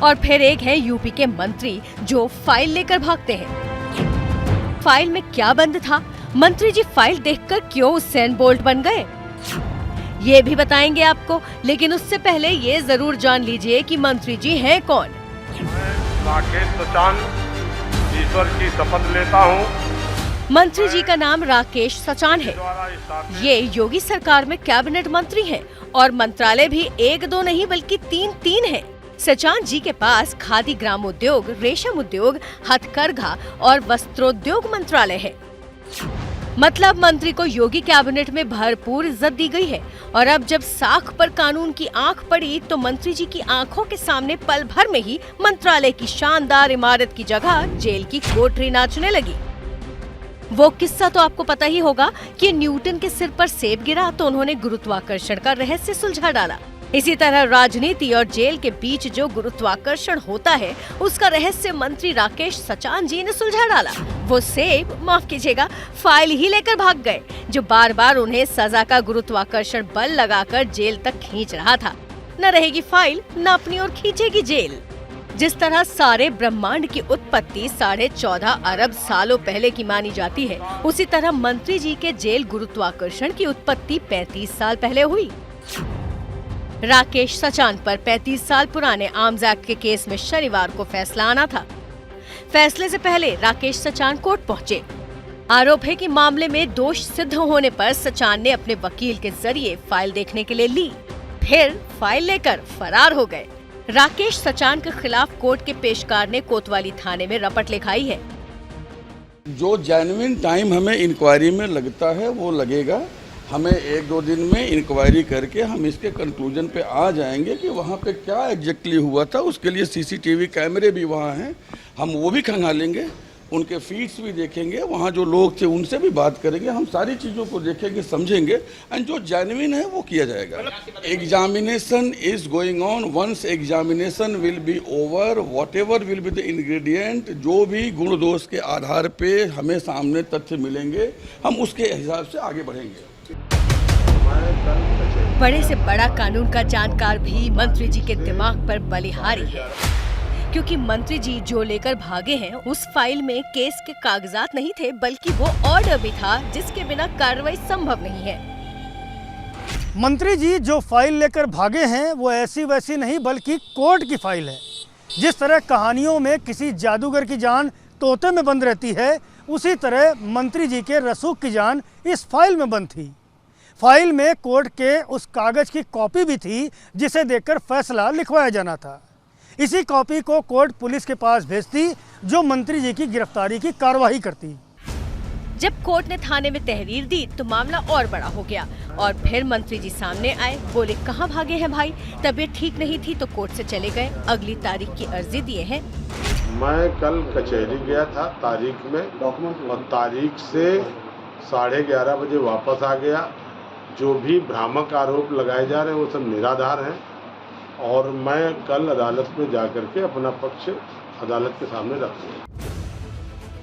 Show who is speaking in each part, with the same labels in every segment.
Speaker 1: और फिर एक है यूपी के मंत्री जो फाइल लेकर भागते हैं। फाइल में क्या बंद था? मंत्री जी फाइल देखकर क्यों उसेन बोल्ट बन गए, ये भी बताएंगे आपको। लेकिन उससे पहले ये जरूर जान लीजिए कि मंत्री जी हैं कौन।
Speaker 2: राकेश सचान ईश्वर की शपथ लेता हूँ।
Speaker 1: मंत्री जी का नाम राकेश सचान है। ये योगी सरकार में कैबिनेट मंत्री हैं और मंत्रालय भी एक दो नहीं बल्कि तीन हैं। सचान जी के पास खादी ग्रामोद्योग, रेशम उद्योग, हथकरघा और वस्त्रोद्योग मंत्रालय है। मतलब मंत्री को योगी कैबिनेट में भरपूर इज्जत दी गई है। और अब जब साख पर कानून की आंख पड़ी तो मंत्री जी की आंखों के सामने पल भर में ही मंत्रालय की शानदार इमारत की जगह जेल की कोठरी नाचने लगी। वो किस्सा तो आपको पता ही होगा कि न्यूटन के सिर पर सेब गिरा तो उन्होंने गुरुत्वाकर्षण का रहस्य सुलझा डाला। इसी तरह राजनीति और जेल के बीच जो गुरुत्वाकर्षण होता है उसका रहस्य मंत्री राकेश सचान जी ने सुलझा डाला। वो सेब, माफ कीजिएगा, फाइल ही लेकर भाग गए जो बार बार उन्हें सजा का गुरुत्वाकर्षण बल लगाकर जेल तक खींच रहा था। न रहेगी फाइल, न अपनी ओर खींचेगी जेल। जिस तरह सारे ब्रह्मांड की उत्पत्ति 14.5 अरब सालों पहले की मानी जाती है, उसी तरह मंत्री जी के जेल गुरुत्वाकर्षण की उत्पत्ति 35 साल पहले हुई। राकेश सचान पर 35 साल पुराने आर्म्स एक्ट के केस में शनिवार को फैसला आना था। फैसले से पहले राकेश सचान कोर्ट पहुंचे। आरोप है कि मामले में दोष सिद्ध होने पर सचान ने अपने वकील के जरिए फाइल देखने के लिए ली, फिर फाइल लेकर फरार हो गए। राकेश सचान के खिलाफ कोर्ट के पेशकार ने कोतवाली थाने में रपट लिखाई है।
Speaker 3: जो जेन्युइन टाइम हमें इंक्वायरी में लगता है वो लगेगा। हमें 1-2 दिन में इंक्वायरी करके हम इसके कंक्लूजन पे आ जाएंगे कि वहाँ पे क्या एग्जैक्टली हुआ था। उसके लिए सीसीटीवी कैमरे भी वहाँ हैं, हम वो भी खंगालेंगे, उनके फीड्स भी देखेंगे, वहाँ जो लोग थे उनसे भी बात करेंगे। हम सारी चीज़ों को देखेंगे, समझेंगे एंड जो जेन्युइन है वो किया जाएगा। Examination is going on. Once examination will be over, whatever will be the ingredient, जो भी गुण दोष के आधार पे हमें सामने तथ्य मिलेंगे हम उसके हिसाब से आगे बढ़ेंगे।
Speaker 1: बड़े से बड़ा कानून का जानकार भी मंत्री जी के दिमाग पर बलिहारी है, क्योंकि मंत्री जी जो लेकर भागे हैं उस फाइल में केस के कागजात नहीं थे बल्कि वो ऑर्डर भी था जिसके बिना कार्रवाई संभव नहीं है।
Speaker 4: मंत्री जी जो फाइल लेकर भागे हैं वो ऐसी वैसी नहीं बल्कि कोर्ट की फाइल है। जिस तरह कहानियों में किसी जादूगर की जान तोते में बंद रहती है, उसी तरह मंत्री जी के रसूख की जान इस फाइल में बंद थी। फाइल में कोर्ट के उस कागज की कॉपी भी थी जिसे देखकर फैसला लिखवाया जाना था। इसी कॉपी को कोर्ट पुलिस के पास भेजती जो मंत्री जी की गिरफ्तारी की कार्रवाई करती।
Speaker 1: जब कोर्ट ने थाने में तहरीर दी तो मामला और बड़ा हो गया और फिर मंत्री जी सामने आए, बोले कहाँ भागे हैं भाई, तबीयत ठीक नहीं थी तो कोर्ट से चले गए, अगली तारीख की अर्जी दिए हैं।
Speaker 2: मैं कल कचहरी गया था तारीख में और तारीख से 11:30 बजे वापस आ गया। जो भी भ्रामक आरोप लगाए जा रहे हैं वो सब निराधार हैं और मैं कल अदालत में जाकर के अपना पक्ष अदालत के सामने रख दूंगा।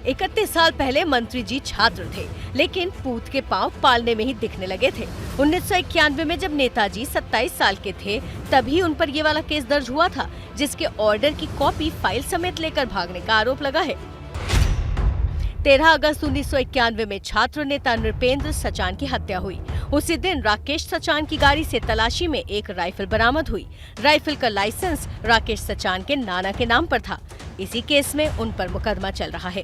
Speaker 1: 31 साल पहले मंत्री जी छात्र थे, लेकिन पूत के पांव पालने में ही दिखने लगे थे। 1991 में जब नेताजी 27 साल के थे तभी उन पर ये वाला केस दर्ज हुआ था, जिसके ऑर्डर की कॉपी फाइल समेत लेकर भागने का आरोप लगा है। 13 अगस्त 1991 में छात्र नेता नृपेंद्र सचान की हत्या हुई। उसी दिन राकेश सचान की गाड़ी से तलाशी में एक राइफल बरामद हुई। राइफल का लाइसेंस राकेश सचान के नाना के नाम पर था। इसी केस में उन पर मुकदमा चल रहा है।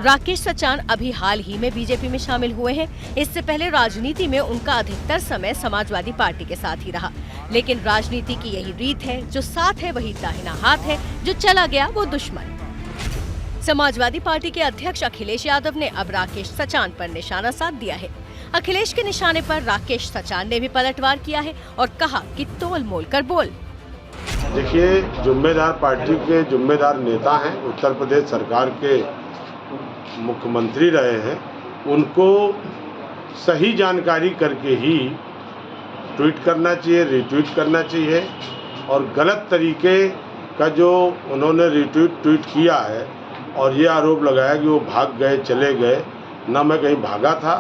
Speaker 1: राकेश सचान अभी हाल ही में बीजेपी में शामिल हुए हैं। इससे पहले राजनीति में उनका अधिकतर समय समाजवादी पार्टी के साथ ही रहा। लेकिन राजनीति की यही रीत है, जो साथ है वही दाहिना हाथ है, जो चला गया वो दुश्मन। समाजवादी पार्टी के अध्यक्ष अखिलेश यादव ने अब राकेश सचान पर निशाना साध दिया है। अखिलेश के निशाने पर राकेश सचान ने भी पलटवार किया है और कहा कि तोल मोल कर बोल।
Speaker 2: देखिए, जिम्मेदार पार्टी के जिम्मेदार नेता हैं, उत्तर प्रदेश सरकार के मुख्यमंत्री रहे हैं, उनको सही जानकारी करके ही ट्वीट करना चाहिए, रिट्वीट करना चाहिए। और गलत तरीके का जो उन्होंने ट्वीट किया है और ये आरोप लगाया कि वो भाग गए, चले गए, ना मैं कहीं भागा था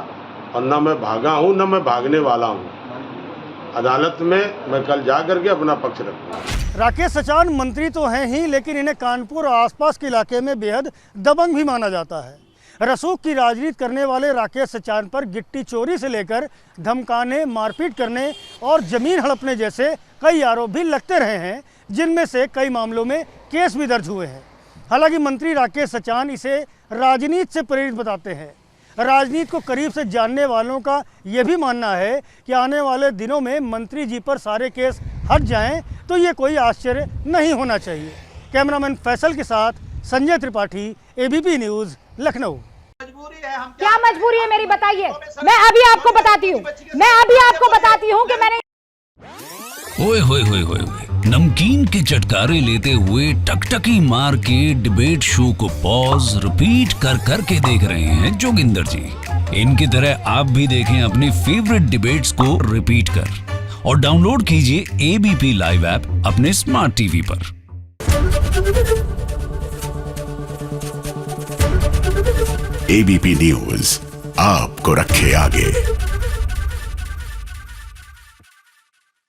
Speaker 2: और ना मैं भागा हूँ, ना मैं भागने वाला हूँ। अदालत में मैं कल जा करके अपना पक्ष रखूंगा।
Speaker 4: राकेश सचान मंत्री तो हैं ही, लेकिन इन्हें कानपुर और आसपास के इलाके में बेहद दबंग भी माना जाता है। रसूख की राजनीति करने वाले राकेश सचान पर गिट्टी चोरी से लेकर धमकाने, मारपीट करने और जमीन हड़पने जैसे कई आरोप भी लगते रहे हैं, जिनमें से कई मामलों में केस भी दर्ज हुए हैं। हालांकि मंत्री राकेश सचान इसे राजनीति से प्रेरित बताते हैं। राजनीति को करीब से जानने वालों का यह भी मानना है कि आने वाले दिनों में मंत्री जी पर सारे केस हट जाएं तो ये कोई आश्चर्य नहीं होना चाहिए। कैमरामैन फैसल के साथ संजय त्रिपाठी, एबीपी न्यूज़, लखनऊ।
Speaker 5: क्या मजबूरी है मेरी, बताइए। मैं अभी आपको बताती हूँ कि मैंने
Speaker 6: ओए होए होए होए नमकीन के चटकारे लेते हुए टकटकी मार के डिबेट शो को पॉज रिपीट कर करके देख रहे हैं जोगिंदर जी। इनकी तरह आप भी देखें अपनी फेवरेट डिबेट्स को रिपीट कर और डाउनलोड कीजिए एबीपी लाइव ऐप अपने स्मार्ट टीवी पर।
Speaker 7: एबीपी न्यूज आपको रखे आगे।